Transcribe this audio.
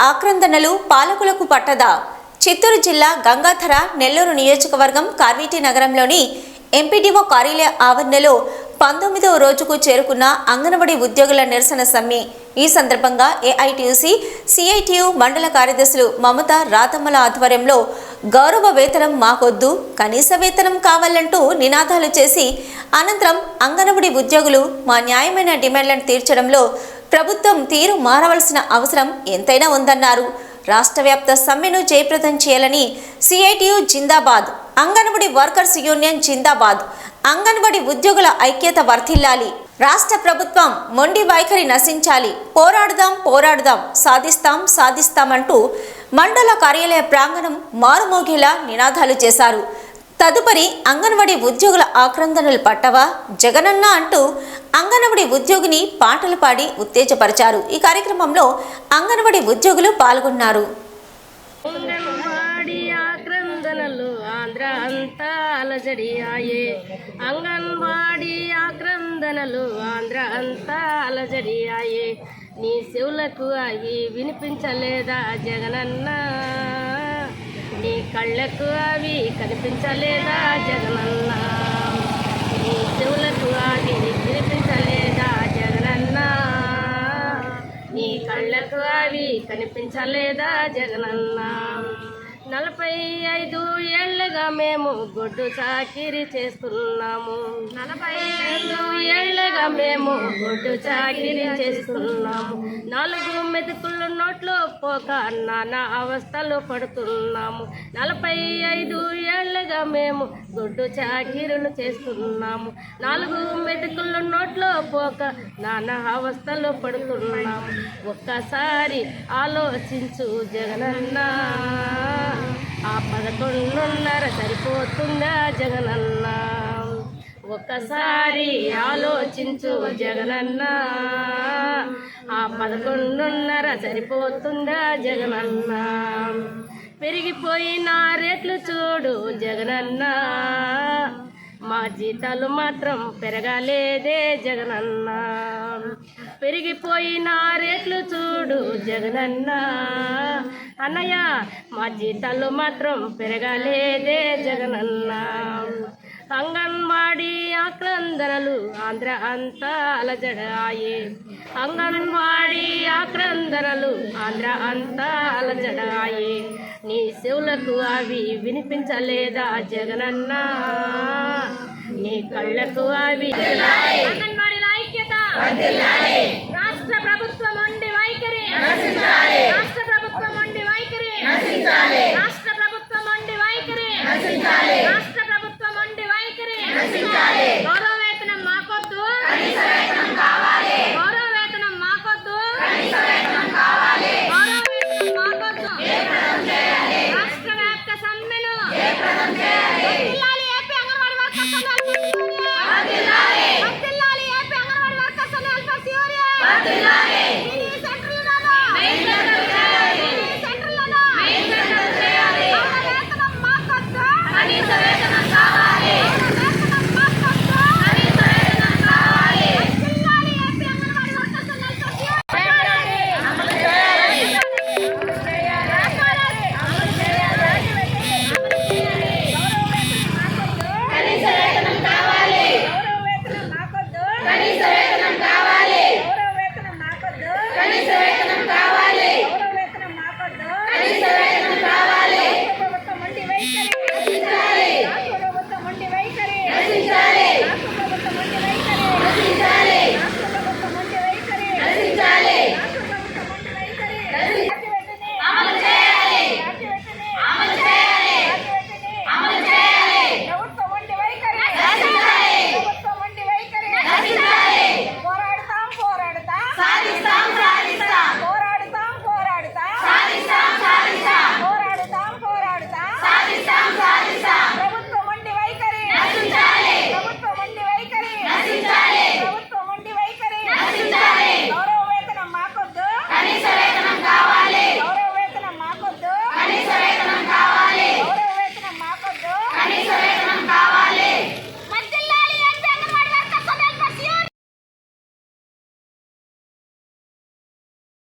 ఆక్రందనలు పాలకులకు పట్టదా? చిత్తూరు జిల్లా గంగాధర నెల్లూరు నియోజకవర్గం కార్విటి నగరంలోని ఎంపీడీఓ కార్యాలయ ఆవరణలో 19వ రోజుకు చేరుకున్న అంగన్వాడీ ఉద్యోగుల నిరసన సమ్మె. ఈ సందర్భంగా ఏఐటీయూసీ, సిఐటియు మండల కార్యదర్శులు మమత, రాతమ్మల ఆధ్వర్యంలో గౌరవ వేతనం మాకొద్దు, కనీస వేతనం కావాలంటూ నినాదాలు చేసి అనంతరం అంగన్వాడీ ఉద్యోగులు మా న్యాయమైన డిమాండ్లను తీర్చడంలో ప్రభుత్వం తీరు మారవలసిన అవసరం ఎంతైనా ఉందన్నారు. రాష్ట్ర వ్యాప్త సమ్మెను జయప్రదం చేయాలని సిఐటియు జిందాబాద్, అంగన్వాడీ వర్కర్స్ యూనియన్ జిందాబాద్, అంగన్వాడీ ఉద్యోగుల ఐక్యత వర్ధిల్లాలి. రాష్ట్ర ప్రభుత్వం మొండి వైఖరి నశించాలి. పోరాడుదాం పోరాడుదాం, సాధిస్తాం సాధిస్తామంటూ మండల కార్యాలయ ప్రాంగణం మారుమోగేలా నినాదాలు చేశారు. తదుపరి అంగన్వాడీ ఉద్యోగుల ఆక్రందనలు పట్టవా జగనన్న అంటూ అంగన్వాడీ ఉద్యోగిని పాటలు పాడి ఉత్తేజపరిచారు. ఈ కార్యక్రమంలో అంగన్వాడీ ఉద్యోగులు పాల్గొన్నారు. అంగన్వాడీ ఆక్రందనలు ఆంధ్ర అంతా అలజడియాయే, అంగన్వాడీ ఆక్రందనలు ఆంధ్ర అంతా అలజడియాయే. నీ చెవులకు అవి వినిపించలేదా జగనన్న? నీ కళ్ళకు అవి కనిపించలేదా జగనన్న? నీ చెవులకు అవి వినిపించలేదా జగనన్న? నీ కళ్ళకు అవి కనిపించలేదా జగనన్న? 45 ఏళ్ళుగా మేము గొడ్డు చాకిరీ చేస్తున్నాము. 45 ఏళ్ళుగా మేము గొడ్డు చాకిరీ చేస్తున్నాము. 4 మెతుకులు నోట్లో పోక నానా అవస్థలు పడుతున్నాము. 45 ఏళ్ళుగా మేము గొడ్డు చాకిరీలు చేస్తున్నాము. 4 మెతుకులు నోట్లో పోక నానా అవస్థలు పడుతున్నాము. ఒక్కసారి ఆలోచించు జగనన్న, ఆ 11.5 సరిపోతుందా జగనన్న? ఒక్కసారి ఆలోచించు జగనన్న, ఆ 11.5 సరిపోతుందా జగనన్న? పెరిగిపోయిన రేట్లు చూడు జగనన్న, మా జీతాలు మాత్రం పెరగలేదే జగనన్న. పెరిగిపోయిన రేట్లు చూడు జగనన్న, అన్నయ్య మా జీతాలు మాత్రం పెరగలేదే జగనన్న. అంగన్వాడీ ఆక్రందనలు ఆంధ్ర అంతా అలజడాయే, అంగన్వాడీ ఆక్రందనలు ఆంధ్ర అంతా అలజడాయే. నీ చెవులకు అవి వినిపించలేదా జగనన్న? నీ కళ్ళకు అవి అంగన్వాడీల ఐక్యత, రాష్ట్ర ప్రభుత్వం ఉండి వైఖరి, రాష్ట్ర ప్రభుత్వం ఉండి వైఖరి, రాష్ట్ర ప్రభుత్వం ఉండి వైఖరి, రాష్ట్ర ప్రభుత్వం ఉండి వైఖరి. గౌరవ వేతనం మాకొద్దు, గౌరవ వేతనం మాకొద్దు, గౌరవ వేతనం మాకొద్దు. రాష్ట్ర వ్యాప్త సమ్మెను వర్ధిల్లాలి. ఏపీ అంగన్వాడీ వర్కర్స్ వర్ధిల్లాలి. AP anganwadi workers welfare union వర్ధిల్లాలి. సెంట్రల్లోనూ గౌరవ వేతనం మాకొద్దు,